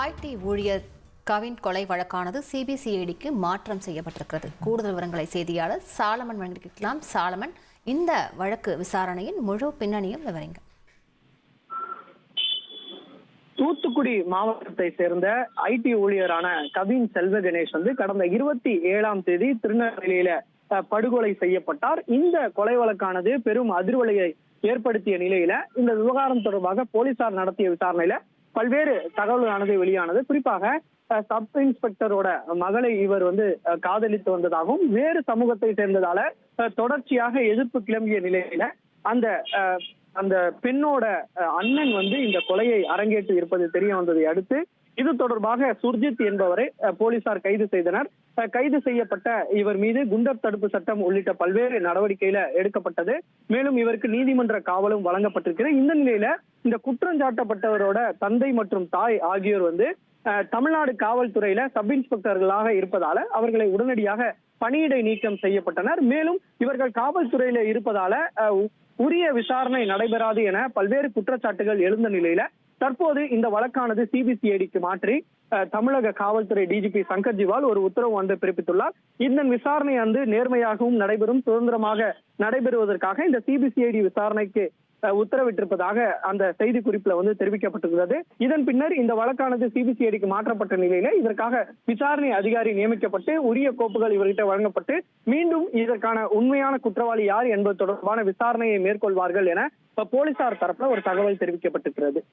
ID ஊழியர் கவின் கொலை வழக்கானது சிபிசிஐடிக்கு மாற்றம் செய்யப்பட்டிருக்கிறது. கூடுதல் விவரங்களை செய்தியாளர் சாலமன் வழங்கிக்கலாம். சாலமன், இந்த வழக்கு விசாரணையின் முழு பின்னணியும் விவரிங்க. தூத்துக்குடி மாவட்டத்தை சேர்ந்த ஐடி ஊழியரான கவின் செல்வ கணேஷ் கடந்த 27ஆம் தேதி திருநெல்வேலியில படுகொலை செய்யப்பட்டார். இந்த கொலை வழக்கானது பெரும் அதிர்வலையை ஏற்படுத்திய நிலையில இந்த விவகாரம் தொடர்பாக போலீசார் நடத்திய விசாரணையில பல்வேறு தகவல்களானது வெளியானது. குறிப்பாக சப் இன்ஸ்பெக்டரோட மகளை இவர் காதலித்து வந்ததாகவும் வேறு சமூகத்தை சேர்ந்ததால தொடர்ச்சியாக எதிர்ப்பு கிளம்பிய நிலையில அந்த பெண்ணோட அண்ணன் இந்த கொலையை அரங்கேற்றி இருப்பது தெரிய வந்ததை அடுத்து இது தொடர்பாக சுர்ஜித் என்பவரை போலீசார் கைது செய்தனர். கைது செய்யப்பட்ட இவர் மீது குண்டர் தடுப்பு சட்டம் உள்ளிட்ட பல்வேறு நடவடிக்கையில எடுக்கப்பட்டது. மேலும் இவருக்கு நீதிமன்ற காவலும் வழங்கப்பட்டிருக்கிறது. இந்த நிலையில இந்த குற்றஞ்சாட்டப்பட்டவரோட தந்தை மற்றும் தாய் ஆகியோர் தமிழ்நாடு காவல்துறையில சப் இன்ஸ்பெக்டர்களாக இருப்பதால அவர்களை உடனடியாக பணியிடை நீக்கம் செய்யப்பட்டனர். மேலும் இவர்கள் காவல்துறையில இருப்பதால உரிய விசாரணை நடைபெறாது என பல்வேறு குற்றச்சாட்டுகள் எழுந்த நிலையில தற்போது இந்த வழக்கானது சிபிசிஐடிக்கு மாற்றி தமிழக காவல்துறை டிஜிபி சங்கர் ஜிவால் ஒரு உத்தரவு பிறப்பித்துள்ளார். இந்த விசாரணை நேர்மையாகவும் நடைபெறும், சுதந்திரமாக நடைபெறுவதற்காக இந்த சிபிசிஐடி விசாரணைக்கு உத்தரவிட்டிருப்பதாக அந்த செய்தி குறிப்புல தெரிவிக்கப்பட்டிருக்கிறது. இதன் பின்னர் இந்த வழக்கானது சிபிசிஐடிக்கு மாற்றப்பட்ட நிலையில இதற்காக விசாரணை அதிகாரி நியமிக்கப்பட்டு உரிய கோப்புகள் இவர்கிட்ட வழங்கப்பட்டு மீண்டும் இதற்கான உண்மையான குற்றவாளி யார் என்பது தொடர்பான விசாரணையை மேற்கொள்வார்கள் என போலீசார் தரப்புல ஒரு தகவல் தெரிவிக்கப்பட்டிருக்கிறது.